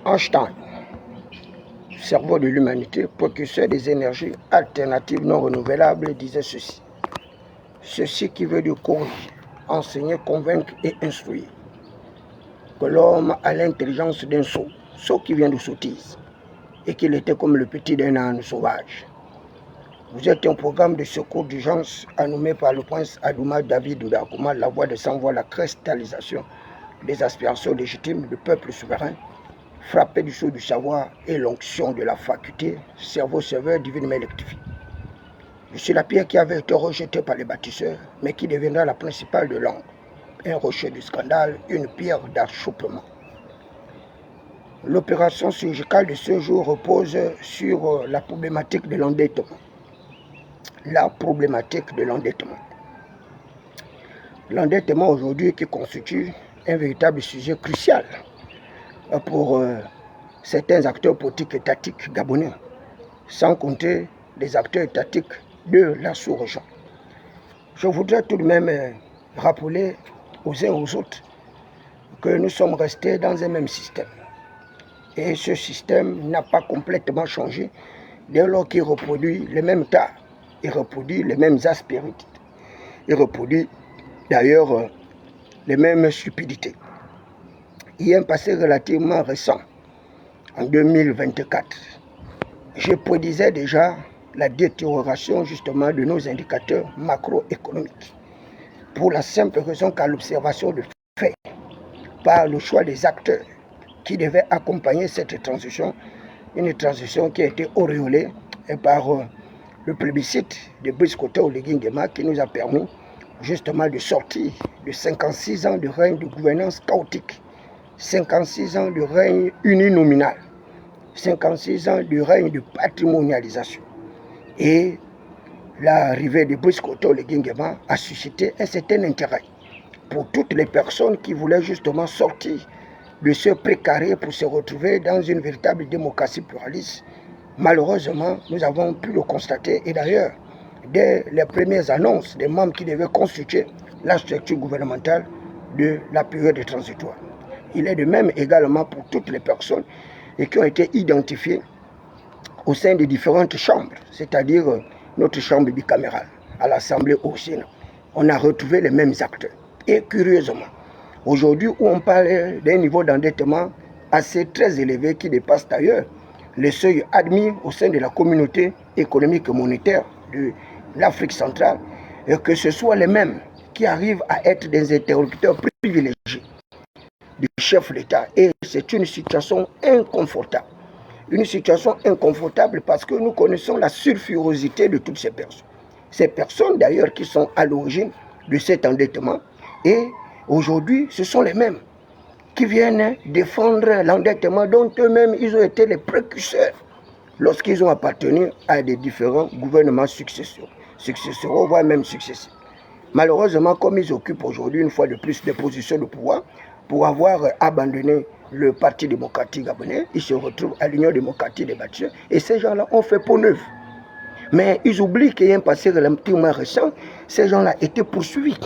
Einstein, cerveau de l'humanité, précurseur des énergies alternatives non renouvelables, disait ceci. Ceci qui veut dire corriger, enseigner, convaincre et instruire. Que l'homme a l'intelligence d'un sot qui vient de sottise, et qu'il était comme le petit d'un âne sauvage. Vous êtes un programme de secours d'urgence animé par le prince Adouma David Oudakouma, la voix de sans-voix, la cristallisation des aspirations légitimes du peuple souverain, frappé du sceau du savoir et l'onction de la faculté, cerveau serveur divinement électrifié. Je suis la pierre qui avait été rejetée par les bâtisseurs, mais qui deviendra la principale de l'ombre, un rocher du scandale, une pierre d'achoppement. L'opération chirurgicale de ce jour repose sur la problématique de l'endettement. La problématique de l'endettement. L'endettement aujourd'hui qui constitue un véritable sujet crucial pour certains acteurs politiques étatiques gabonais, sans compter les acteurs étatiques de la sous-région. Je voudrais tout de même rappeler aux uns et aux autres que nous sommes restés dans un même système. Et ce système n'a pas complètement changé dès lors qu'il reproduit les mêmes tares, il reproduit les mêmes aspérités, il reproduit d'ailleurs les mêmes stupidités. Il y a un passé relativement récent, en 2024, je prédisais déjà la détérioration justement de nos indicateurs macroéconomiques, pour la simple raison qu'à l'observation de faits, par le choix des acteurs qui devaient accompagner cette transition, une transition qui a été auréolée par le plébiscite de Brice Oligui Nguema qui nous a permis justement de sortir de 56 ans de règne de gouvernance chaotique, 56 ans de règne uninominal, 56 ans de règne de patrimonialisation. Et l'arrivée de Brice Oligui Nguema a suscité un certain intérêt pour toutes les personnes qui voulaient justement sortir de ce précaré pour se retrouver dans une véritable démocratie pluraliste. Malheureusement, nous avons pu le constater, et d'ailleurs, dès les premières annonces des membres qui devaient constituer la structure gouvernementale de la période transitoire. Il est de même également pour toutes les personnes qui ont été identifiées au sein des différentes chambres, c'est-à-dire notre chambre bicamérale, à l'Assemblée au Sénat. On a retrouvé les mêmes acteurs. Et curieusement, aujourd'hui où on parle d'un niveau d'endettement assez très élevé qui dépasse d'ailleurs les seuils admis au sein de la communauté économique et monétaire de l'Afrique centrale, et que ce soit les mêmes qui arrivent à être des interlocuteurs privilégiés du chef d'État. Et c'est une situation inconfortable. Une situation inconfortable parce que nous connaissons la sulfurosité de toutes ces personnes. Ces personnes d'ailleurs qui sont à l'origine de cet endettement. Et aujourd'hui, ce sont les mêmes qui viennent défendre l'endettement dont eux-mêmes ils ont été les précurseurs lorsqu'ils ont appartenu à des différents gouvernements successeurs, voire même successifs. Malheureusement, comme ils occupent aujourd'hui une fois de plus des positions de pouvoir, pour avoir abandonné le Parti démocratique gabonais, ils se retrouvent à l'Union démocratique des bâtisseurs et ces gens-là ont fait peau neuve. Mais ils oublient qu'il y a un passé relativement récent, ces gens-là étaient poursuivis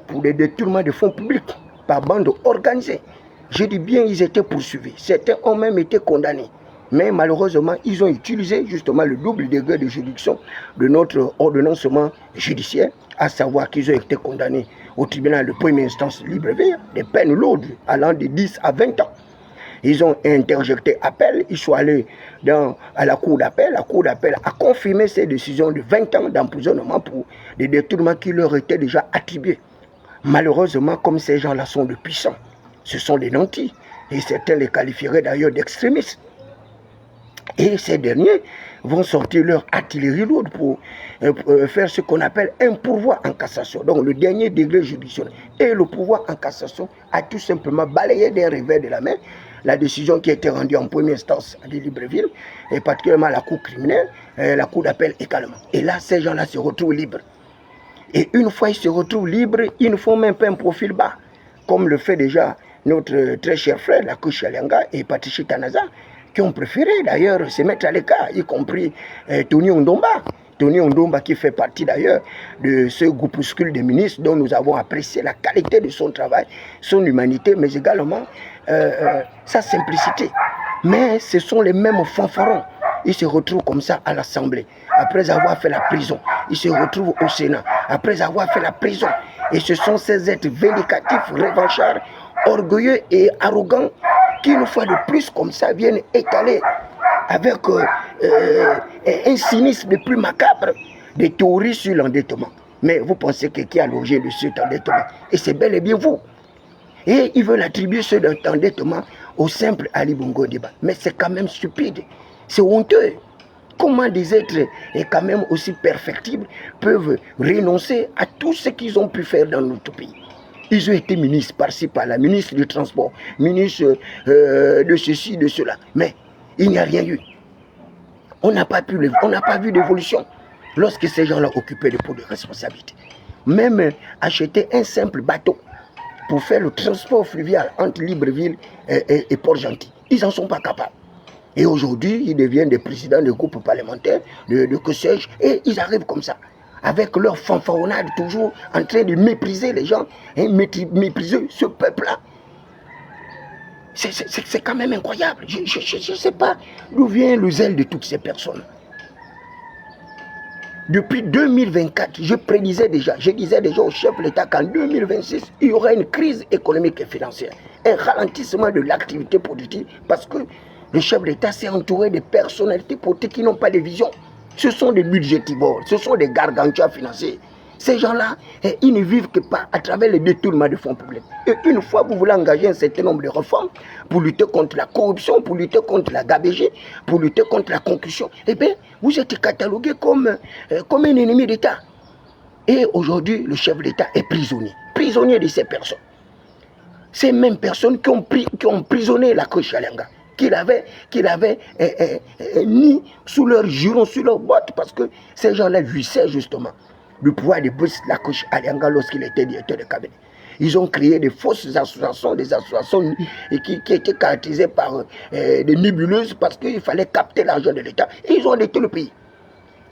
pour des détournements de fonds publics par bande organisée. Je dis bien ils étaient poursuivis. Certains ont même été condamnés. Mais malheureusement, ils ont utilisé justement le double degré de juridiction de notre ordonnancement judiciaire, à savoir qu'ils ont été condamnés au tribunal de première instance Libreville, des peines lourdes allant de 10 à 20 ans. Ils ont interjecté appel, ils sont allés à la cour d'appel. La cour d'appel a confirmé ces décisions de 20 ans d'emprisonnement pour des détournements qui leur étaient déjà attribués. Malheureusement, comme ces gens-là sont de puissants, ce sont des nantis, et certains les qualifieraient d'ailleurs d'extrémistes. Et ces derniers vont sortir leur artillerie lourde pour faire ce qu'on appelle un pourvoi en cassation. Donc le dernier degré judiciaire. Et le pourvoi en cassation a tout simplement balayé d'un revers de la main la décision qui a été rendue en première instance à Libreville, et particulièrement la cour criminelle, la cour d'appel également. Et là, ces gens-là se retrouvent libres. Et une fois ils se retrouvent libres, ils ne font même pas un profil bas, comme le fait déjà notre très cher frère, la Kouchi Alianga et Patricia Tanaza, qui ont préféré d'ailleurs se mettre à l'écart, y compris Tony Ondomba. Tony Ondomba qui fait partie d'ailleurs de ce groupuscule de ministres dont nous avons apprécié la qualité de son travail, son humanité, mais également sa simplicité. Mais ce sont les mêmes fanfarons. Ils se retrouvent comme ça à l'Assemblée. Après avoir fait la prison, ils se retrouvent au Sénat. Après avoir fait la prison. Et ce sont ces êtres vindicatifs, revanchards, orgueilleux et arrogants qui, une fois de plus, comme ça, viennent étaler avec un cynisme le plus macabre des théories sur l'endettement. Mais vous pensez que qui a l'origine de cet endettement? Et c'est bel et bien vous. Et ils veulent attribuer ce endettement au simple Ali Bongo Ondimba. Mais c'est quand même stupide. C'est honteux. Comment des êtres quand même aussi perfectibles peuvent renoncer à tout ce qu'ils ont pu faire dans notre pays? Ils ont été ministres par-ci, par-là, ministre du transport, ministre de ceci, de cela. Mais il n'y a rien eu. On n'a pas vu d'évolution lorsque ces gens-là occupaient des postes de responsabilité. Même acheter un simple bateau pour faire le transport fluvial entre Libreville et Port-Gentil, ils n'en sont pas capables. Et aujourd'hui, ils deviennent des présidents de groupes parlementaires, de que sais-je, et ils arrivent comme ça, avec leur fanfaronnade toujours en train de mépriser les gens, hein, mépriser ce peuple-là. C'est quand même incroyable. Je ne sais pas d'où vient le zèle de toutes ces personnes. Depuis 2024, je disais déjà au chef de l'État qu'en 2026, il y aura une crise économique et financière, un ralentissement de l'activité productive, parce que le chef de l'État s'est entouré de personnalités politiques qui n'ont pas de vision. Ce sont des budgétivores, ce sont des gargantuas financiers. Ces gens-là, ils ne vivent que pas à travers le détournement de fonds publics. Et une fois que vous voulez engager un certain nombre de réformes pour lutter contre la corruption, pour lutter contre la gabegie, pour lutter contre la concussion, eh bien, vous êtes catalogué comme un ennemi d'État. Et aujourd'hui, le chef d'État est prisonnier de ces personnes. Ces mêmes personnes qui ont emprisonné la Koch Alenga, qu'il avait mis sous leur giron, sous leur botte, parce que ces gens-là jouissaient justement du pouvoir de Brice Lacoche Alenga lorsqu'il était directeur de cabinet. Ils ont créé des fausses associations, des associations qui étaient caractérisées par des nébuleuses parce qu'il fallait capter l'argent de l'État. Et ils ont endetté le pays.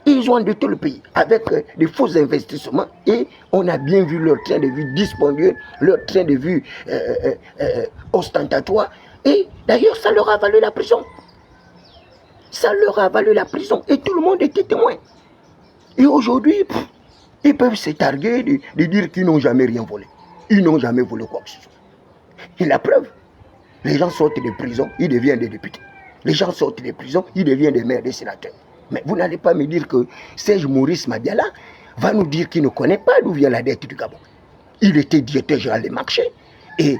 Ils ont endetté le pays avec des faux investissements et on a bien vu leur train de vie dispendieux, leur train de vie ostentatoire. Et d'ailleurs, ça leur a valu la prison. Ça leur a valu la prison et tout le monde était témoin. Et aujourd'hui, ils peuvent se targuer de dire qu'ils n'ont jamais rien volé. Ils n'ont jamais volé quoi que ce soit. Et la preuve, les gens sortent de prison, ils deviennent des députés. Les gens sortent de prison, ils deviennent des maires, des sénateurs. Mais vous n'allez pas me dire que Serge Maurice Madiala va nous dire qu'il ne connaît pas d'où vient la dette du Gabon. Il était directeur général des marchés. Et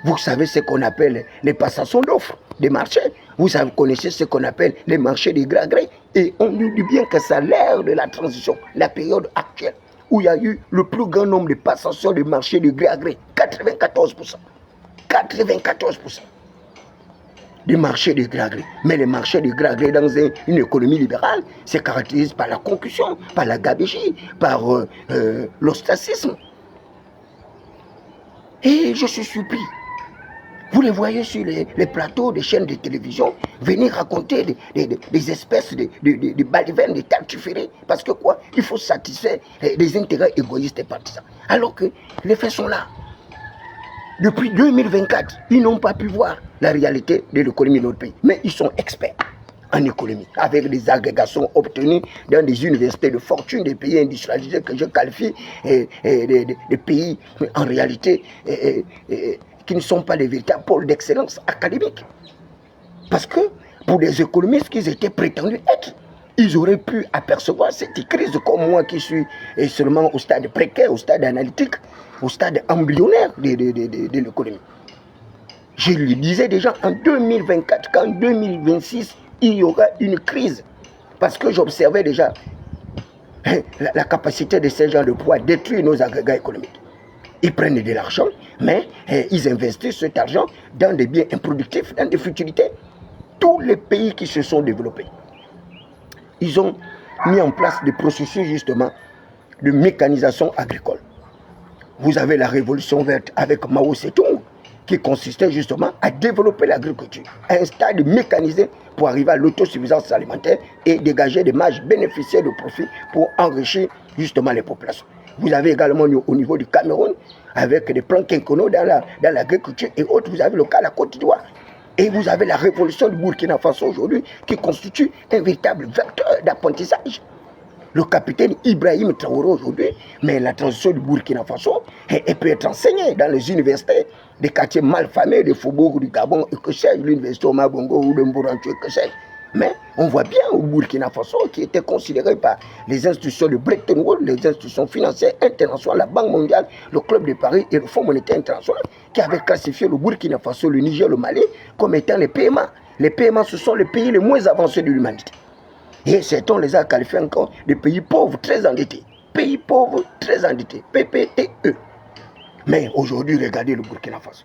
vous savez ce qu'on appelle les passations d'offres des marchés. Vous connaissez ce qu'on appelle les marchés de gré à gré. Et on nous dit bien que c'est l'ère de la transition, la période actuelle, où il y a eu le plus grand nombre de passations de marchés de gré à gré. 94%. 94%. Des marchés de gré à gré. Mais les marchés de gré à gré dans une économie libérale se caractérisent par la concussion, par la gabegie, par l'ostracisme. Et je suis surpris. Vous les voyez sur les plateaux des chaînes de télévision venir raconter des espèces de balivernes, de tartufferés. Parce que quoi? Il faut satisfaire des intérêts égoïstes et partisans. Alors que les faits sont là. Depuis 2024, ils n'ont pas pu voir la réalité de l'économie de notre pays. Mais ils sont experts en économie, avec des agrégations obtenues dans des universités de fortune, des pays industrialisés que je qualifie, des pays en réalité qui ne sont pas des véritables pôles d'excellence académique. Parce que pour des économistes qu'ils étaient prétendus être, ils auraient pu apercevoir cette crise comme moi qui suis seulement au stade précaire, au stade analytique, au stade embryonnaire de l'économie. Je le disais déjà en 2024 qu'en 2026, il y aura une crise. Parce que j'observais déjà la capacité de ces gens de pouvoir détruire nos agrégats économiques. Ils prennent de l'argent, mais ils investissent cet argent dans des biens improductifs, dans des futilités. Tous les pays qui se sont développés, ils ont mis en place des processus justement de mécanisation agricole. Vous avez la révolution verte avec Mao Tse-tung qui consistait justement à développer l'agriculture à un stade mécanisé pour arriver à l'autosuffisance alimentaire et dégager des marges bénéficiaires de profit pour enrichir justement les populations. Vous avez également au niveau du Cameroun, avec des plans quinquennaux dans l'agriculture et autres, vous avez le cas de la Côte d'Ivoire. Et vous avez la révolution du Burkina Faso aujourd'hui qui constitue un véritable vecteur d'apprentissage. Le capitaine Ibrahim Traoré aujourd'hui, mais la transition du Burkina Faso, elle peut être enseignée dans les universités des quartiers malfamés, des faubourgs du Gabon, et que sais-je, l'université Omar Bongo ou de Mbourantio, que sais-je. Mais on voit bien au Burkina Faso, qui était considéré par les institutions de Bretton Woods, les institutions financières internationales, la Banque mondiale, le Club de Paris et le Fonds monétaire international, qui avaient classifié le Burkina Faso, le Niger, le Mali, comme étant les paiements. Les paiements, ce sont les pays les moins avancés de l'humanité. Et certains les a qualifiés encore de pays pauvres, très endettés. Pays pauvres, très endettés. PPTE. Mais aujourd'hui, regardez le Burkina Faso.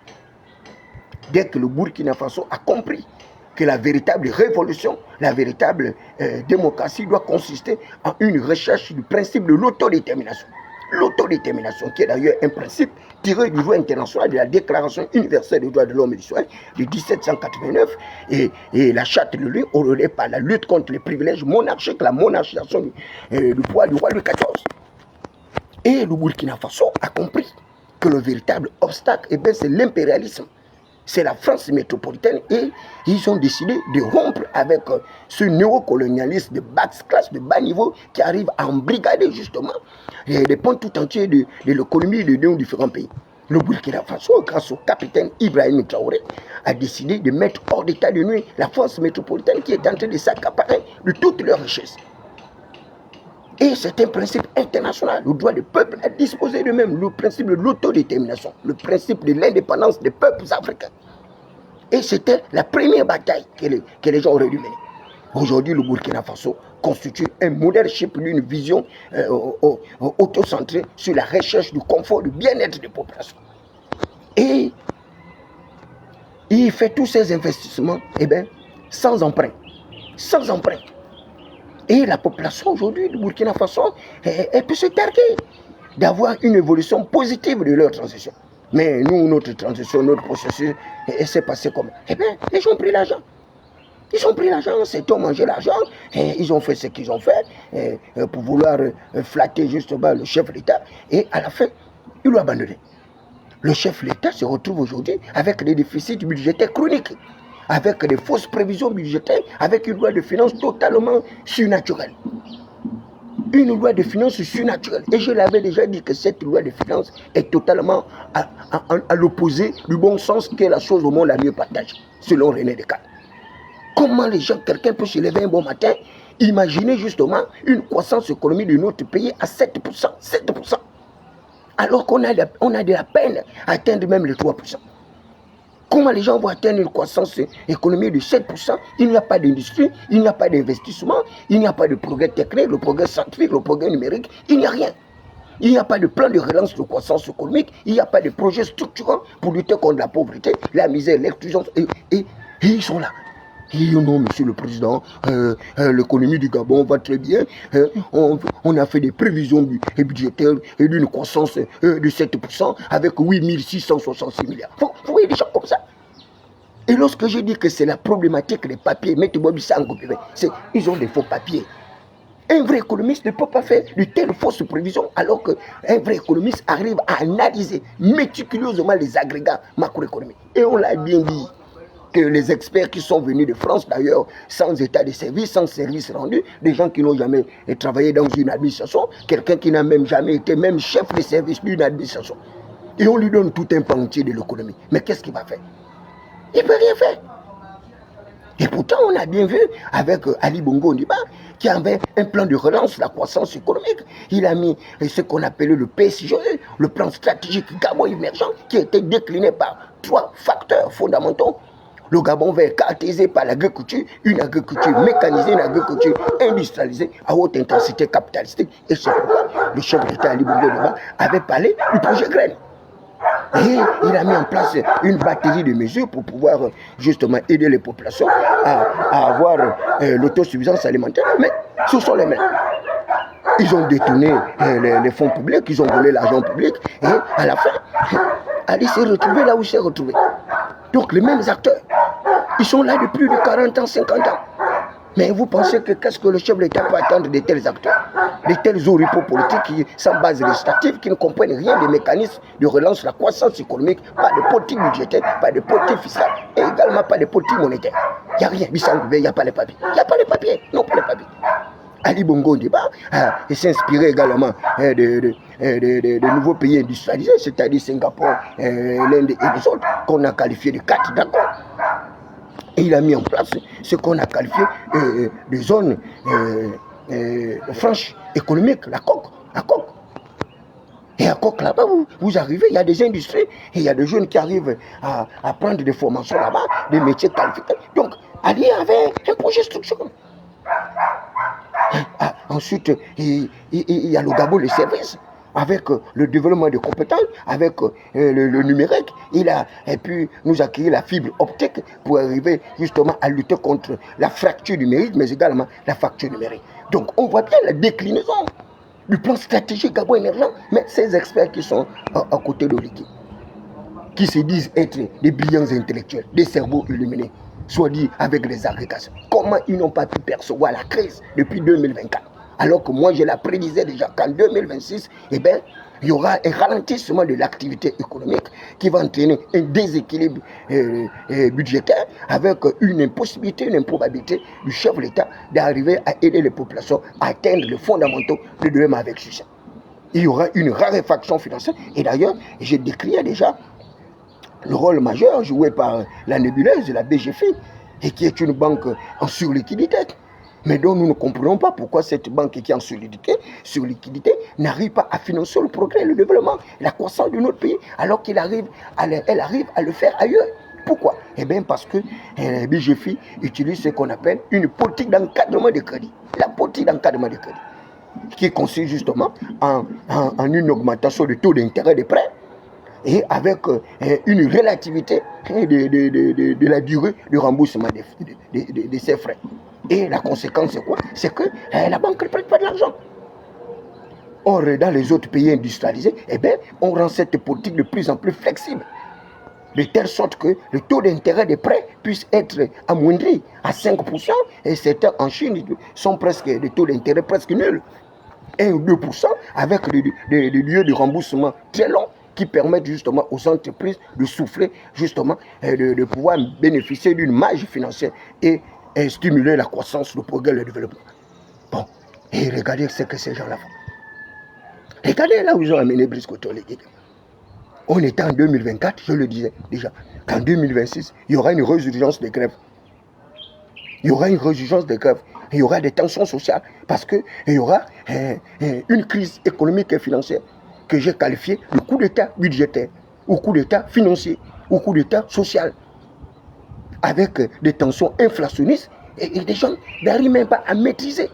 Dès que le Burkina Faso a compris que la véritable révolution, la véritable démocratie doit consister en une recherche du principe de l'autodétermination. L'autodétermination, qui est d'ailleurs un principe tiré du droit international de la Déclaration universelle des droits de l'homme et du citoyen de 1789 et la charte de l'UE ordonnée par la lutte contre les privilèges monarchiques, la monarchisation du pouvoir du roi Louis XIV. Et le Burkina Faso a compris que le véritable obstacle, eh bien, c'est l'impérialisme. C'est la France métropolitaine et ils ont décidé de rompre avec ce néocolonialisme de basse classe, de bas niveau qui arrive à embrigader justement les pans tout entiers de l'économie de nos différents pays. Le Burkina Faso, grâce au capitaine Ibrahim Traoré, a décidé de mettre hors d'état de nuire la France métropolitaine qui est en train de s'accaparer de toutes leurs richesses. Et c'est un principe international, le droit des peuples à disposer d'eux-mêmes, le principe de l'autodétermination, le principe de l'indépendance des peuples africains. Et c'était la première bataille que les gens auraient dû mener. Aujourd'hui, le Burkina Faso constitue un leadership d'une vision autocentrée sur la recherche du confort, du bien-être des populations. Et il fait tous ces investissements sans emprunt. Sans emprunt. Et la population aujourd'hui du Burkina Faso, elle peut se targuer d'avoir une évolution positive de leur transition. Mais nous, notre transition, notre processus, s'est passé comme... Eh bien, les gens ont pris l'argent. Ils ont pris l'argent, c'est ont mangé l'argent, ils ont fait ce qu'ils ont fait pour vouloir flatter justement le chef de l'État. Et à la fin, ils l'ont abandonné. Le chef de l'État se retrouve aujourd'hui avec des déficits budgétaires chroniques, avec des fausses prévisions budgétaires, avec une loi de finances totalement surnaturelle. Une loi de finances surnaturelle. Et je l'avais déjà dit que cette loi de finances est totalement à l'opposé du bon sens qui est la chose au monde la mieux partagée, selon René Descartes. Comment les gens, quelqu'un peut se lever un bon matin, imaginer justement une croissance économique de notre pays à 7%, 7%, alors qu'on a de la peine à atteindre même les 3%. Comment les gens vont atteindre une croissance économique de 7%? Il n'y a pas d'industrie, il n'y a pas d'investissement, il n'y a pas de progrès technique, le progrès scientifique, le progrès numérique, il n'y a rien. Il n'y a pas de plan de relance de croissance économique, il n'y a pas de projet structurant pour lutter contre la pauvreté, la misère, l'exclusion, et ils sont là. Et non, monsieur le président, l'économie du Gabon va très bien. On a fait des prévisions budgétaires et d'une croissance de 7% avec 8 666 milliards. Vous voyez des gens comme ça. Et lorsque je dis que c'est la problématique des papiers, mettez-moi ça en copie, ils ont des faux papiers. Un vrai économiste ne peut pas faire de telles fausses prévisions alors qu'un vrai économiste arrive à analyser méticuleusement les agrégats macroéconomiques. Et on l'a bien dit. Que les experts qui sont venus de France, d'ailleurs, sans état de service, sans service rendu, des gens qui n'ont jamais travaillé dans une administration, quelqu'un qui n'a même jamais été même chef de service d'une administration. Et on lui donne tout un pan entier de l'économie. Mais qu'est-ce qu'il va faire? Il ne peut rien faire. Et pourtant, on a bien vu avec Ali Bongo Ondimba, qui avait un plan de relance de la croissance économique. Il a mis ce qu'on appelait le PSGE, le plan stratégique Gabon émergent, qui était décliné par 3 facteurs fondamentaux. Le Gabon va être caractérisé par l'agriculture, une agriculture mécanisée, une agriculture industrialisée à haute intensité capitalistique. Et c'est pourquoi le chef de l'État Ali Bongo Ondimba avait parlé du projet Graines. Et il a mis en place une batterie de mesures pour pouvoir justement aider les populations à avoir l'autosuffisance alimentaire. Mais ce sont les mêmes. Ils ont détourné les fonds publics, ils ont volé l'argent public. Et à la fin, Ali s'est retrouvé là où il s'est retrouvé. Donc les mêmes acteurs, ils sont là depuis plus de 40 ans, 50 ans. Mais vous pensez que qu'est-ce que le chef de l'État peut attendre de tels acteurs? de tels oripeaux politiques sans base législative, qui ne comprennent rien des mécanismes de relance de la croissance économique, pas de politique budgétaire, pas de politique fiscale, et également pas de politique monétaire. Il n'y a rien, il n'y a pas les papiers. Il n'y a pas les papiers, non pas les papiers. Ali Bongo Ndiba s'est inspiré également de nouveaux pays industrialisés, c'est-à-dire Singapour, l'Inde et les autres, qu'on a qualifiés de 4, d'accord. Et il a mis en place ce qu'on a qualifié de zone franche économique, la COC. Et à COC là-bas, vous arrivez, il y a des industries, et il y a des jeunes qui arrivent à prendre des formations là-bas, des métiers qualifiés. Donc, Ali avait un projet structurant. Ensuite, il y a le Gabon, les services, avec le développement de compétences, avec le numérique. Il a pu nous acquérir la fibre optique pour arriver justement à lutter contre la fracture numérique, mais également la fracture numérique. Donc, on voit bien la déclinaison du plan stratégique Gabon-émergent, mais ces experts qui sont à côté de l'équipe, qui se disent être des brillants intellectuels, des cerveaux illuminés, soit dit avec des agrégations. Comment ils n'ont pas pu percevoir la crise depuis 2024? Alors que moi, je la prédisais déjà qu'en 2026, il y aura un ralentissement de l'activité économique qui va entraîner un déséquilibre budgétaire avec une impossibilité, une improbabilité du chef de l'État d'arriver à aider les populations à atteindre les fondamentaux de développement avec succès. Il y aura une raréfaction financière. Et d'ailleurs, j'ai décrit déjà le rôle majeur joué par la nébuleuse, la BGFI, et qui est une banque en surliquidité, mais dont nous ne comprenons pas pourquoi cette banque qui est en surliquidité n'arrive pas à financer le progrès, le développement, la croissance de notre pays, alors qu'elle arrive à le faire ailleurs. Pourquoi? Eh bien parce que la BGFI utilise ce qu'on appelle une politique d'encadrement de crédit. La politique d'encadrement de crédit, qui consiste justement en une augmentation du taux d'intérêt des prêts, et avec une relativité de la durée de remboursement de ces frais. Et la conséquence, c'est quoi? C'est que la banque ne prête pas de l'argent. Or, dans les autres pays industrialisés, on rend cette politique de plus en plus flexible, de telle sorte que le taux d'intérêt des prêts puisse être amoindri à 5%, et certains en Chine sont presque des taux d'intérêt presque nuls, 1 ou 2%, avec des lieux de remboursement très longs, qui permettent justement aux entreprises de souffler, justement, de pouvoir bénéficier d'une marge financière et stimuler la croissance, le progrès, le développement. Bon, et regardez ce que ces gens-là font. Regardez là où ils ont amené Brice Kotoé. On était en 2024, je le disais déjà, qu'en 2026, il y aura une résurgence des grèves. Il y aura une résurgence des grèves. Il y aura des tensions sociales, parce qu'il y aura une crise économique et financière que j'ai qualifié de coup d'État budgétaire, ou coup d'État financier, ou coup d'État social, avec des tensions inflationnistes, et des gens n'arrivent même pas à maîtriser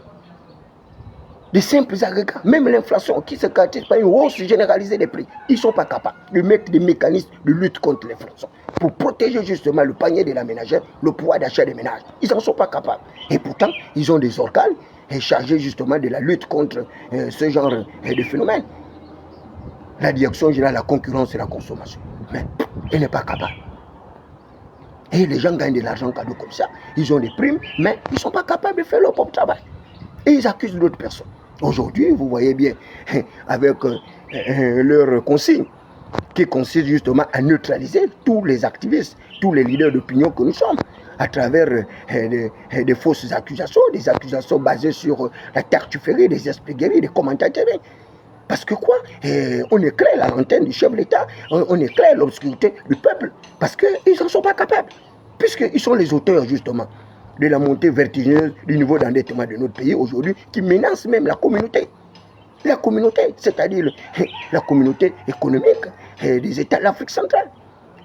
des simples agrégats, même l'inflation qui se caractérise par une hausse généralisée des prix. Ils ne sont pas capables de mettre des mécanismes de lutte contre l'inflation pour protéger justement le panier de la ménagère, le pouvoir d'achat des ménages. Ils n'en sont pas capables. Et pourtant, ils ont des organes chargés justement de la lutte contre ce genre de phénomène. La direction générale de la concurrence et la consommation. Mais elle n'est pas capable. Et les gens gagnent de l'argent cadeau comme ça. Ils ont des primes, mais ils ne sont pas capables de faire leur propre travail. Et ils accusent d'autres personnes. Aujourd'hui, vous voyez bien, avec leur consigne, qui consiste justement à neutraliser tous les activistes, tous les leaders d'opinion que nous sommes, à travers des fausses accusations, des accusations basées sur la tartufferie, des esprigueries, des commentaires. Parce que quoi? On éclaire la lanterne du chef de l'État, on éclaire l'obscurité du peuple, parce qu'ils n'en sont pas capables, puisqu'ils sont les auteurs justement de la montée vertigineuse du niveau d'endettement de notre pays aujourd'hui, qui menace même la communauté. La communauté, c'est-à-dire la communauté économique des États de l'Afrique centrale.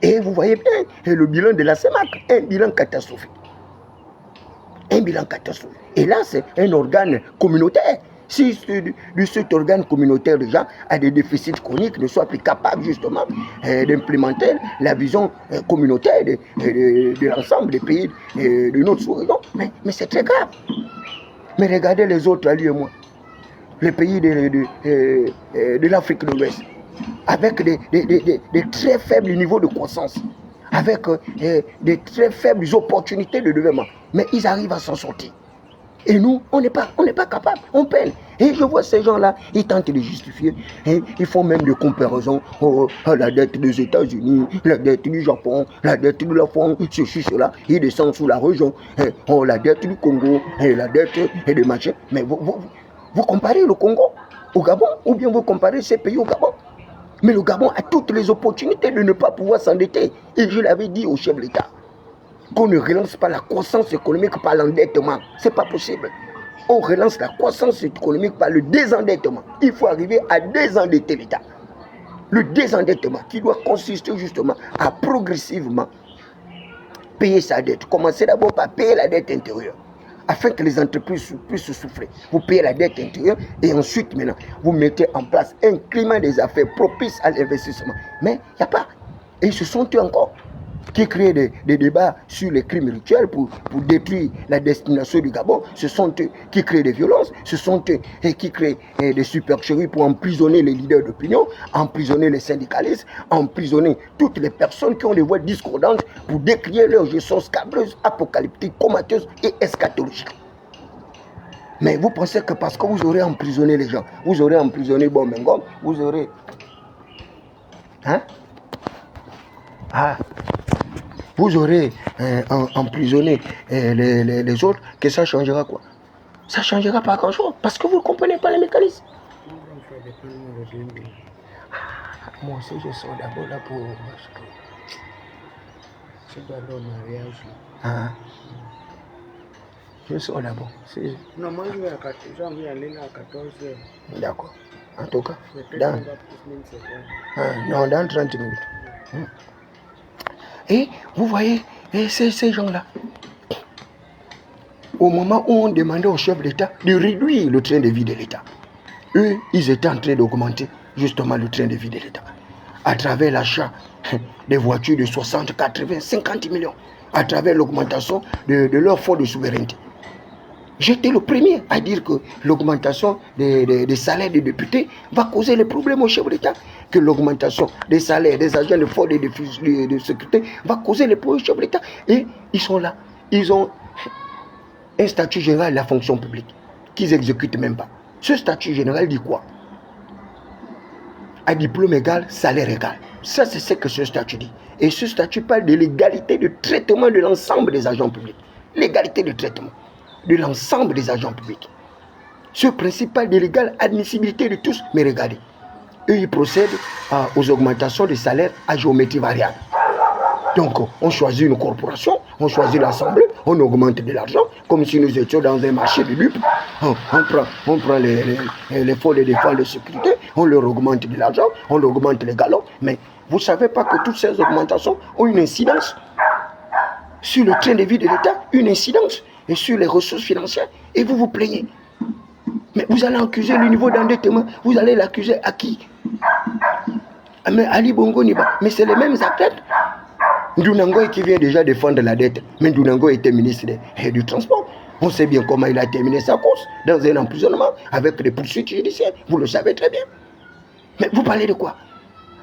Et vous voyez bien le bilan de la CEMAC, un bilan catastrophique. Un bilan catastrophique. Et là, c'est un organe communautaire. Si cet organe communautaire déjà a des déficits chroniques, ne soit plus capable justement d'implémenter la vision communautaire de l'ensemble des pays de notre sous-région, mais c'est très grave. Mais regardez les autres alliés et moi, les pays de l'Afrique de l'Ouest, avec des très faibles niveaux de croissance, avec des très faibles opportunités de développement, mais ils arrivent à s'en sortir. Et nous, on n'est pas capable, on peine. Et je vois ces gens-là, ils tentent de justifier. Et ils font même des comparaisons. Oh, la dette des États-Unis, la dette du Japon, la dette de la France, ceci, cela. Ils descendent sous la région. Et, oh, la dette du Congo, et la dette et des machins. Mais vous comparez le Congo au Gabon, ou bien vous comparez ces pays au Gabon. Mais le Gabon a toutes les opportunités de ne pas pouvoir s'endetter. Et je l'avais dit au chef de l'État, qu'on ne relance pas la croissance économique par l'endettement. Ce n'est pas possible. On relance la croissance économique par le désendettement. Il faut arriver à désendetter l'État. Le désendettement qui doit consister justement à progressivement payer sa dette. Commencez d'abord par payer la dette intérieure, afin que les entreprises puissent souffler. Vous payez la dette intérieure et ensuite maintenant, vous mettez en place un climat des affaires propice à l'investissement. Mais il n'y a pas. Et ils se sont eux encore qui créent des débats sur les crimes rituels pour détruire la destination du Gabon. Ce sont eux qui créent des violences, ce sont eux qui créent des supercheries pour emprisonner les leaders d'opinion, emprisonner les syndicalistes, emprisonner toutes les personnes qui ont des voix discordantes pour décrier leur gestion scabreuse, apocalyptique, comateuse et eschatologique. Mais vous pensez que parce que vous aurez emprisonné les gens, vous aurez emprisonné Bomengom, vous aurez... Hein? Ah, vous aurez emprisonné les autres, que ça changera quoi? Ça changera pas grand-chose, parce que vous ne comprenez pas les mécanismes. Moi aussi, je sors d'abord là pour... C'est pas le mariage. Ah. Je sors d'abord. Non, moi je vais aller là à 14h. D'accord. En tout cas, dans 30 minutes. Et vous voyez, ces gens-là, au moment où on demandait au chef d'État de réduire le train de vie de l'État, eux, ils étaient en train d'augmenter justement le train de vie de l'État, à travers l'achat des voitures de 60, 80, 50 millions, à travers l'augmentation de leur fonds de souveraineté. J'étais le premier à dire que l'augmentation des salaires des députés va causer les problèmes au chef d'État, que l'augmentation des salaires des agents de force de sécurité va causer les problèmes au chef d'État. Et ils sont là. Ils ont un statut général de la fonction publique qu'ils n'exécutent même pas. Ce statut général dit quoi? À diplôme égal, salaire égal. Ça, c'est ce que ce statut dit. Et ce statut parle de l'égalité de traitement de l'ensemble des agents publics. L'égalité de traitement de l'ensemble des agents publics. Ce principe parle de l'égale admissibilité de tous. Mais regardez, eux, ils procèdent aux augmentations de salaires à géométrie variable. Donc, on choisit une corporation, on choisit l'assemblée, on augmente de l'argent, comme si nous étions dans un marché de dupes. On prend les fonds de défense de sécurité, on leur augmente de l'argent, on leur augmente les galons. Mais vous ne savez pas que toutes ces augmentations ont une incidence sur le train de vie de l'État, une incidence et sur les ressources financières, et vous vous plaignez. Mais vous allez accuser le niveau d'endettement, vous allez l'accuser à qui? Mais Ali Bongo Niba, mais c'est les mêmes acteurs. Ndounangoy qui vient déjà défendre la dette, mais Ndounangoy était ministre du Transport. On sait bien comment il a terminé sa course, dans un emprisonnement, avec des poursuites judiciaires, vous le savez très bien. Mais vous parlez de quoi?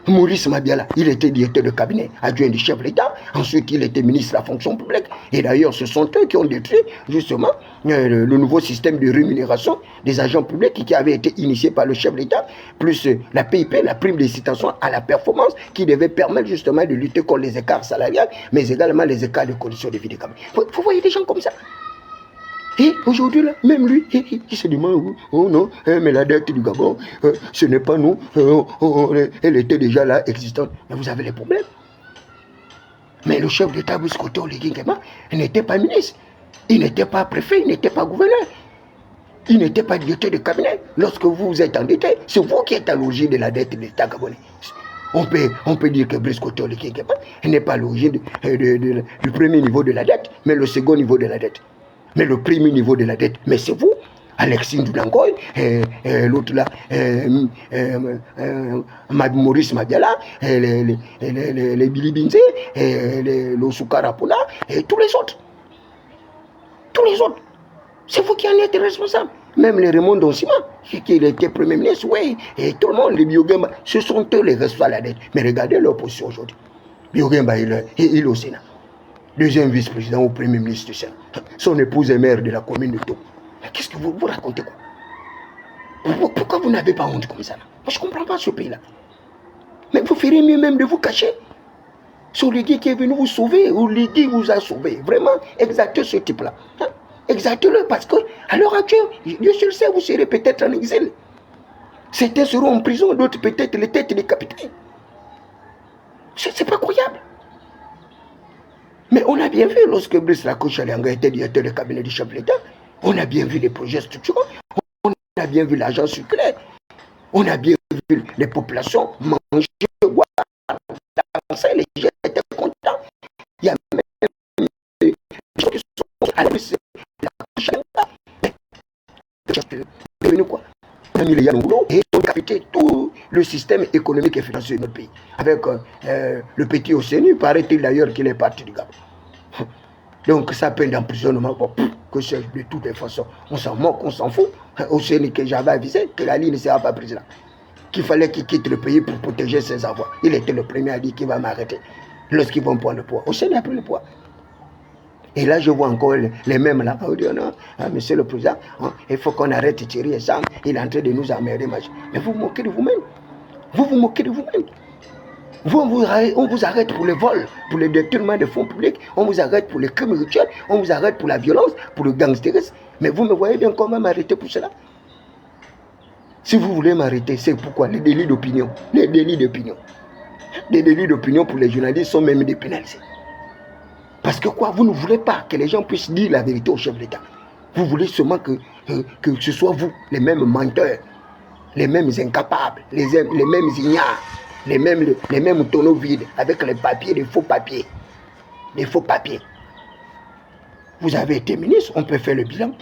Maurice Mabiala, il était directeur de cabinet, adjoint du chef de l'État. Ensuite, il était ministre de la fonction publique. Et d'ailleurs, ce sont eux qui ont détruit, justement, le nouveau système de rémunération des agents publics qui avait été initié par le chef de l'État, plus la PIP, la prime d'incitation à la performance, qui devait permettre justement de lutter contre les écarts salariales, mais également les écarts de conditions de vie des cabinet. Vous voyez des gens comme ça. Et aujourd'hui, là, même lui, il se demande, oh non, mais la dette du Gabon, ce n'est pas nous, elle était déjà là, existante. Mais vous avez les problèmes. Mais le chef d'État, Briskoto Oligui Nguema, il n'était pas ministre, il n'était pas préfet, il n'était pas gouverneur, il n'était pas directeur de cabinet. Lorsque vous êtes endetté, c'est vous qui êtes à l'origine de la dette de l'État gabonais. On peut dire que Briskoto Oligui Nguema n'est pas à l'origine du premier niveau de la dette, mais le second niveau de la dette. Mais le premier niveau de la dette, mais c'est vous, Alexis Ndounangoy, l'autre là, Maurice Mabiala, les Billy Binze, le Soukarapuna, et tous les autres. Tous les autres. C'est vous qui en êtes responsable. Même les Raymond Donsima, qui était Premier ministre, oui, et tout le monde, les Biogemba, ce sont eux les responsables de la dette. Mais regardez leur position aujourd'hui. Biogemba, il est au Sénat. Deuxième vice-président au Premier ministre du Sénat. Son épouse est maire de la commune de Togo. Qu'est-ce que vous racontez quoi? Pourquoi vous n'avez pas honte comme ça là? Moi, je ne comprends pas ce pays-là. Mais vous ferez mieux même de vous cacher. C'est Oligui qui est venu vous sauver. Oligui vous a sauvé. Vraiment, exactez ce type-là. Hein? Exactez-le parce que, à l'heure actuelle, Dieu seul sait, vous serez peut-être en exil. Certains seront en prison, d'autres peut-être les têtes décapitées. C'est pas croyable. Mais on a bien vu lorsque Brice Lacoche-Alianga était directeur du cabinet du chef de l'État, on a bien vu les projets structurants, on a bien vu l'argent circulaire, on a bien vu les populations manger, boire, danser, les gens étaient contents. Il y a même des gens qui sont à la devenu quoi? On a mis les gens au boulot et on a capté tout le système économique et financier de notre pays. Avec le petit Océanu, paraît-il d'ailleurs qu'il est parti du Gabon. Donc ça peine d'emprisonnement, bon, que c'est de toutes les façons. On s'en moque, on s'en fout. Océanu que j'avais avisé que la ligne ne sera pas prise là. Qu'il fallait qu'il quitte le pays pour protéger ses avoirs. Il était le premier à dire qu'il va m'arrêter lorsqu'ils vont prendre le poids. Océanu a pris le poids. Et là, je vois encore les mêmes là. On dit, non, monsieur le président, il faut qu'on arrête Thierry et Sam. Il est en train de nous emmerder. Mais vous vous moquez de vous-même. Vous vous moquez de vous-même. On vous arrête pour le vol, pour le détournement de fonds publics. On vous arrête pour les crimes rituels. On vous arrête pour la violence, pour le gangstérisme. Mais vous me voyez bien comment m'arrêter pour cela. Si vous voulez m'arrêter, c'est pourquoi les délits d'opinion. Les délits d'opinion. Les délits d'opinion pour les journalistes sont même dépénalisés. Parce que quoi, vous ne voulez pas que les gens puissent dire la vérité au chef de l'État. Vous voulez seulement que ce soit vous, les mêmes menteurs, les mêmes incapables, les mêmes ignares, les mêmes tonneaux vides, avec les papiers, les faux papiers. Les faux papiers. Vous avez été ministre, on peut faire le bilan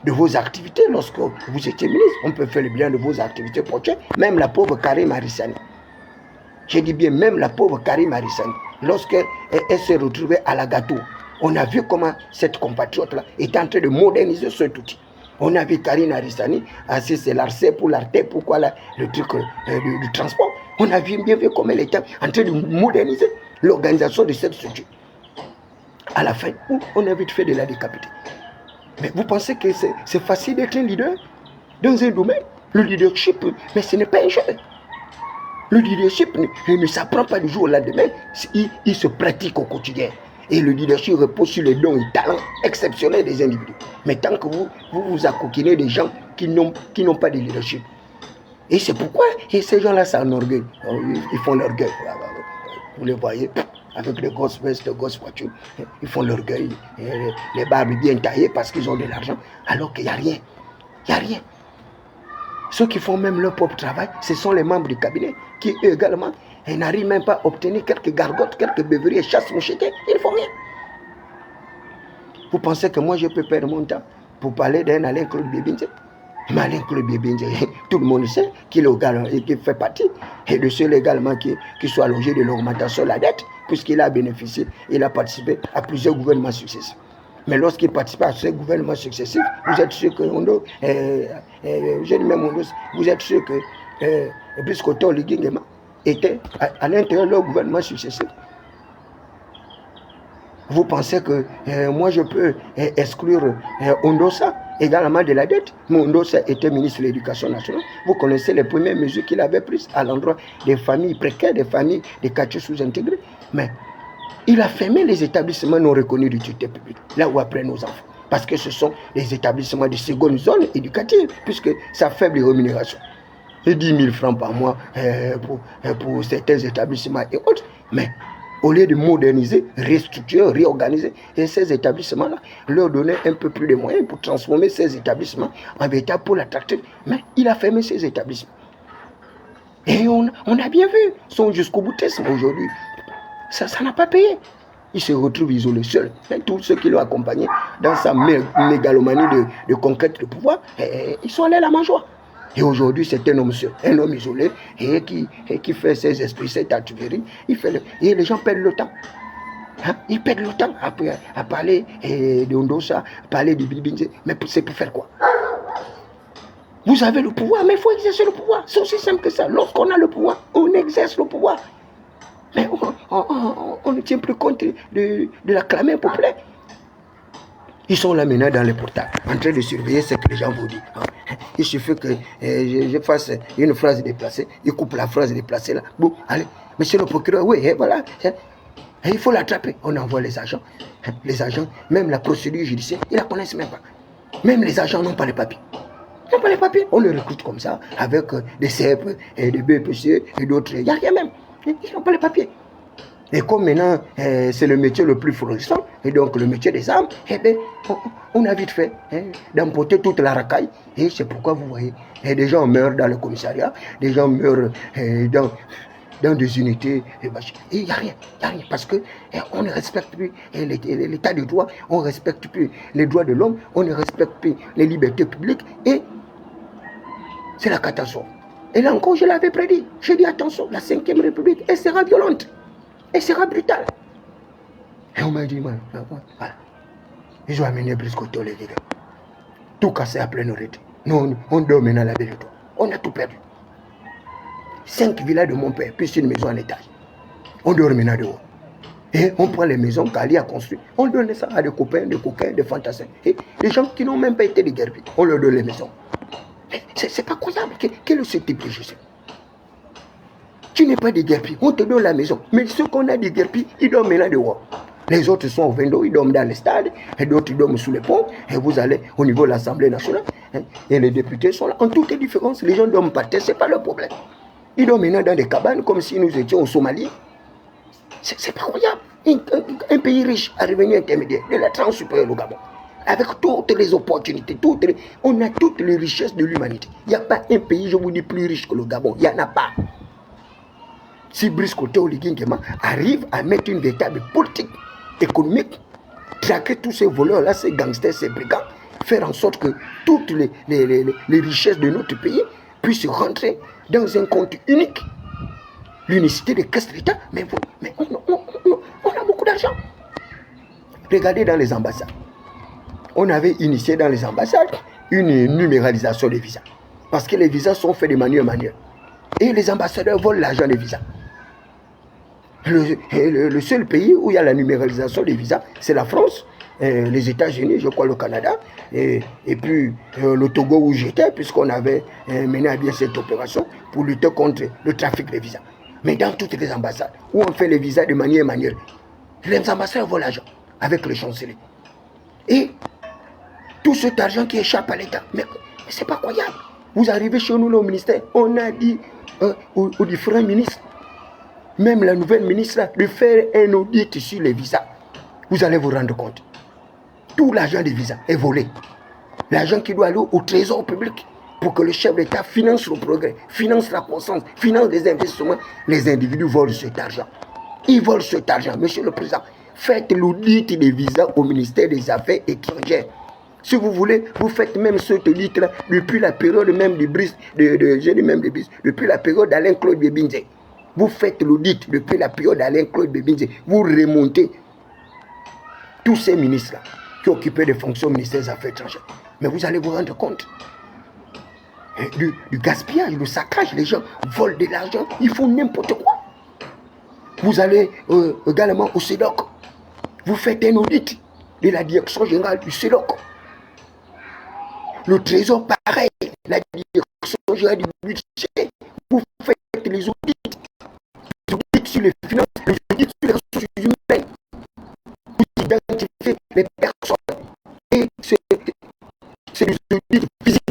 de vos activités. Lorsque vous étiez ministre, on peut faire le bilan de vos activités prochaines. Même la pauvre Karim Arissani. Je dis bien, même la pauvre Karim Arissani. Lorsqu'elle s'est retrouvée à la gâteau, on a vu comment cette compatriote-là est en train de moderniser cet outil. On a vu Karim Arissani, c'est l'ARCE pour l'ARTE, pourquoi le truc du transport. On a bien vu comment elle était en train de moderniser l'organisation de cette structure. À la fin, on a vite fait de la décapiter. Mais vous pensez que c'est facile d'être un leader dans un domaine? Le leadership, mais ce n'est pas un jeu. Le leadership ne s'apprend pas du jour au lendemain, il se pratique au quotidien. Et le leadership repose sur les dons et talents exceptionnels des individus. Mais tant que vous accoquinez des gens qui n'ont pas de leadership. Et c'est pourquoi ces gens-là s'enorgueillent. Ils font l'orgueil. Vous les voyez, avec les grosses vestes, les grosses voitures. Ils font l'orgueil. Les barbes bien taillées parce qu'ils ont de l'argent. Alors qu'il n'y a rien. Il n'y a rien. Ceux qui font même leur propre travail, ce sont les membres du cabinet qui, eux également, n'arrivent même pas à obtenir quelques gargotes, quelques beuveries, chasse mouchetés. Ils ne font rien. Vous pensez que moi, je peux perdre mon temps pour parler d'un Alain-Claude Bébinze? Mais Alain-Claude Bébinze, tout le monde sait qu'il fait partie et de ceux également qui soit logé de l'augmentation de la dette, puisqu'il a bénéficié, il a participé à plusieurs gouvernements successifs. Mais lorsqu'il participe à ces gouvernements successifs, vous êtes sûr que vous êtes sûr que Brice Oligui Nguema était à l'intérieur de leur gouvernement successif. Vous pensez que moi je peux exclure Ondossa également de la dette? Mais Ondossa était ministre de l'Éducation nationale. Vous connaissez les premières mesures qu'il avait prises à l'endroit des familles précaires, des familles des quartiers sous-intégrés. Mais il a fermé les établissements non reconnus d'utilité publique, là où apprennent nos enfants. Parce que ce sont les établissements de seconde zone éducative, puisque ça faible rémunération. Et 10 000 francs par mois pour certains établissements et autres. Mais au lieu de moderniser, restructurer, réorganiser, et ces établissements-là, leur donner un peu plus de moyens pour transformer ces établissements en véritable pôle attractif. Mais il a fermé ces établissements. Et on a bien vu son jusqu'au boutisme aujourd'hui. Ça n'a pas payé. Il se retrouve isolé seul. Et tous ceux qui l'ont accompagné dans sa mégalomanie de conquête de pouvoir, ils sont allés à la mangeoire. Et aujourd'hui, c'est un homme seul, un homme isolé, et qui fait ses esprits, ses tatueries. Et les gens perdent le temps. Hein? Ils perdent le temps à parler de Ondossa, à parler de Bébinze. Mais c'est pour faire quoi? Vous avez le pouvoir, mais il faut exercer le pouvoir. C'est aussi simple que ça. Lorsqu'on a le pouvoir, on exerce le pouvoir. Mais on ne tient plus compte de la clameur populaire. Ils sont là maintenant dans les portails, en train de surveiller ce que les gens vous disent. Il suffit que je fasse une phrase déplacée, ils coupent la phrase déplacée là. Bon, allez, monsieur le procureur, oui, et voilà. Et il faut l'attraper. On envoie les agents. Les agents, même la procédure judiciaire, ils ne la connaissent même pas. Même les agents n'ont pas les papiers. Ils n'ont pas les papiers. On les recrute comme ça, avec des CEP et des BPC et d'autres. Il n'y a rien même. Ils n'ont pas les papiers. Et comme maintenant, c'est le métier le plus florissant, et donc le métier des armes, eh bien, on a vite fait d'emporter toute la racaille. Et c'est pourquoi vous voyez, des gens meurent dans le commissariat, des gens meurent dans des unités. Et il n'y a rien, parce qu'on ne respecte plus l'état de droit, on ne respecte plus les droits de l'homme, on ne respecte plus les libertés publiques, et c'est la catastrophe. Et là encore, je l'avais prédit. J'ai dit attention, la 5e République, elle sera violente. Elle sera brutale. Et on m'a dit, voilà. Ils ont amené Briscoto, les gars. Tout cassé à pleine oreille. Nous, on dort maintenant la vérité. On a tout perdu. 5 villas de mon père, plus une maison en étage. On dort maintenant dehors. Et on prend les maisons qu'Ali a construites. On donne ça à des copains, des coquins, des fantassins. Et les gens qui n'ont même pas été déguerpis, on leur donne les maisons. C'est pas croyable. Quel est ce type de justice? Tu n'es pas déguerpi, on te donne la maison. Mais ceux qu'on a déguerpis, ils dorment maintenant dehors. Les autres sont au window, ils dorment dans les stades, et d'autres ils dorment sous les ponts, et vous allez au niveau de l'Assemblée nationale, et les députés sont là. En toute différence, les gens dorment par terre, ce n'est pas leur problème. Ils dorment maintenant dans des cabanes, comme si nous étions au Somalie. C'est pas croyable. Un pays riche à revenu intermédiaire, de la tranche supérieure au Gabon, avec toutes les opportunités, on a toutes les richesses de l'humanité. Il n'y a pas un pays, je vous dis, plus riche que le Gabon. Il n'y en a pas. Si Brice Côté Oligui-Nguema arrive à mettre une véritable politique économique, traquer tous ces voleurs-là, ces gangsters, ces brigands, faire en sorte que toutes les richesses de notre pays puissent rentrer dans un compte unique, l'unicité des caisses de l'État, mais on a beaucoup d'argent. Regardez dans les ambassades. On avait initié dans les ambassades une numéralisation des visas, parce que les visas sont faits de manière manuelle. Et les ambassadeurs volent l'argent des visas. Le seul pays où il y a la numéralisation des visas, c'est la France, les États-Unis, je crois le Canada, et puis le Togo où j'étais, puisqu'on avait mené à bien cette opération pour lutter contre le trafic des visas. Mais dans toutes les ambassades, où on fait les visas de manière manuelle, les ambassadeurs volent l'argent avec le chancelier. Et tout cet argent qui échappe à l'État, mais c'est pas croyable. Vous arrivez chez nous, au ministère, on a dit aux différents ministres, même la nouvelle ministre, là, de faire un audit sur les visas. Vous allez vous rendre compte. Tout l'argent des visas est volé. L'argent qui doit aller au trésor public pour que le chef d'État finance le progrès, finance la croissance, finance les investissements. Les individus volent cet argent. Ils volent cet argent. Monsieur le Président, faites l'audit des visas au ministère des Affaires étrangères. Si vous voulez, vous faites même ce audit-là depuis la période même du Brice, depuis la période d'Alain-Claude Bébinze. Vous faites l'audit depuis la période d'Alain-Claude Bébinze. Vous remontez tous ces ministres-là qui occupaient des fonctions au ministère des Affaires étrangères. Mais vous allez vous rendre compte du gaspillage, du sacrage. Les gens volent de l'argent, ils font n'importe quoi. Vous allez également au CEDOC. Vous faites un audit de la direction générale du CEDOC. Le trésor, pareil, la direction générale du budget. Vous faites les audits sur les finances, les audits sur les ressources humaines. Vous identifiez les personnes. Et c'est des audits physiques.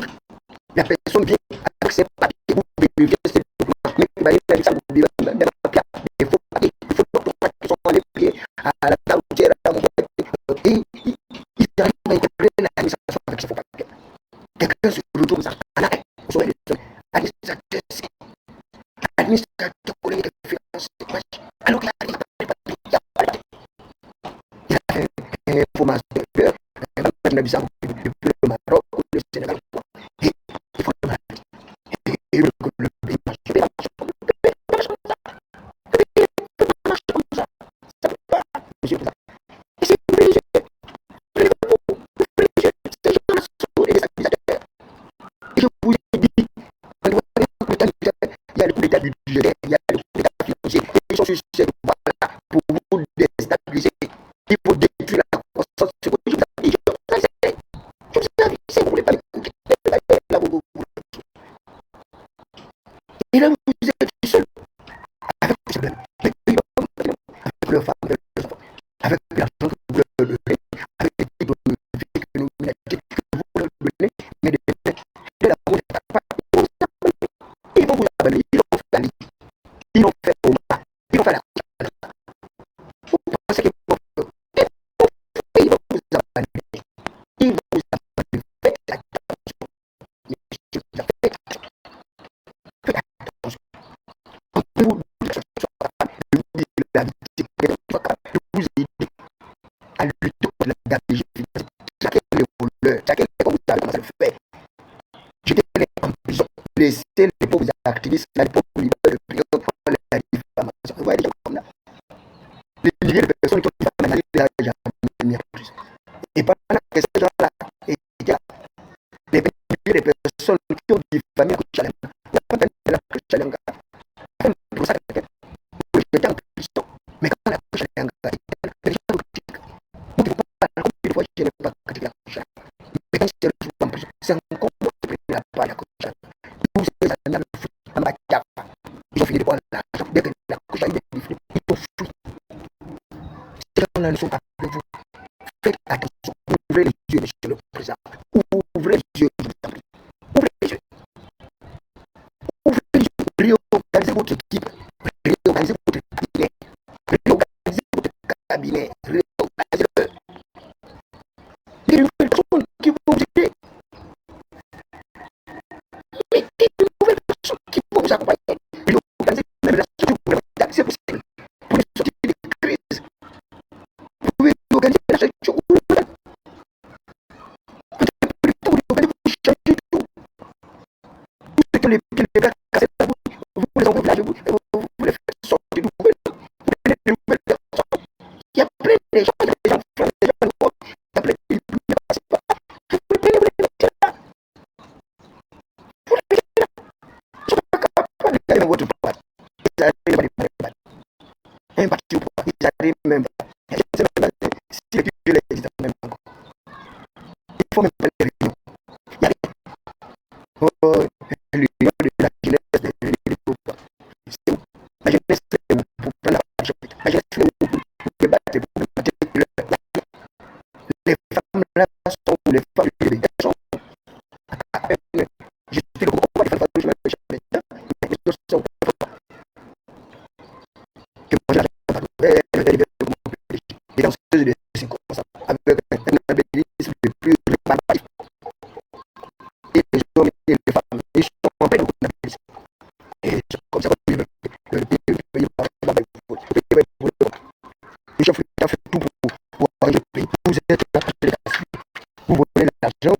La personne vient avec ses papiers, vous vérifiez ses documents, mais il va y avoir ça, vous devez des faux papiers, des faux documents qui sont allés payer à la routière, à la montagne. Et ils arrivent à intégrer l'administration avec ces faux papiers. Quelqu'un se retrouve en arrêt, vous savez, administrateur collègue de finances, alors qu'il arrive à papier, il a fait une formation depuis le Maroc ou le Sénégal. Et il faut le malade. Et le pays marche. Ça ne peut pas, monsieur le président. Et c'est obligé. Ces gens-là sont des administrateurs. Et je vous ai dit, il y a le coup d'état budgétaire, il y a le coup d'état financier, et ils sont sur cette voie-là pour vous déstabiliser. Il faut détruire la croissance. C'est ce que je vous ai dit. activistes à l'époque libérer le président pour la diffamation. Vous voyez des gens comme là. Les milliers de personnes qui ont diffamé la jamais mis en prison. Et pendant que ces gens-là étaient là, les milliers de personnes qui ont diffamé la Kouchalanga, il n'y a pas de la Kouchalanga. Pour ça, j'étais en prison. Mais quand la Kouchalanga était les gens critiquent. Moi, je ne peux pas, encore une fois, je n'ai pas critiqué la Kouchalanga. Mais quand je suis en prison, c'est encore moi qui ai la part de la Kouchalanga. Tous ces années, à ma carte, ils ont fini de prendre l'argent. Dès que la Kouchalanga est défilée, ils ont fui. Ces gens-là ne sont pas avec vous. Faites attention. Ouvrez les yeux, monsieur le président. Ouvrez les yeux, ouvrez les yeux. Ouvrez les yeux. Réorganisez votre équipe. Réorganisez votre cabinet. Réorganisez votre cabinet. Réorganisez-le. Il y a une nouvelle personne qui vont vous aider. Mettez de nouvelles personnes qui vont vous accompagner. Réorganisez même la structure gouvernementale, c'est possible. Pour les sortir des crises. Vous pouvez organiser la structure gouvernementale. Les gars cassés, vous les envoyez, vous les faites sortir, vous prenez de nouvelles personnes. Il y a plein de gens, il y a des gens francs, des gens noirs, il y a plein de gens qui ne passent pas. Vous les mettez là. Vous les mettez là. Je ne suis pas capable de gagner votre parti. Ils n'arrivent pas de parti. Un parti au pouvoir, ils n'arrivent même pas. Je ne sais même pas si les budgets existent même encore. Il faut même pas les réunions. Il y a rien. Oh, l'union de la jeunesse de l'Europe. C'est où? La jeunesse, c'est où? Pour prendre la jeunesse, c'est où? Pour débattre, pour débattre. Les femmes là sont les femmes libérées. Elles sont à peine. Je suis le combat des femmes que je vais chercher. Mais elles sont que moi j'arrive pas à les danseuses de 5 ans avec un embellisme le plus répandu. Et les hommes et les femmes, ils sont en pleine embellisme. Et c'est comme ça que le pays va faire le chef a fait tout pour arranger le pays. Vous êtes là, vous volez l'argent,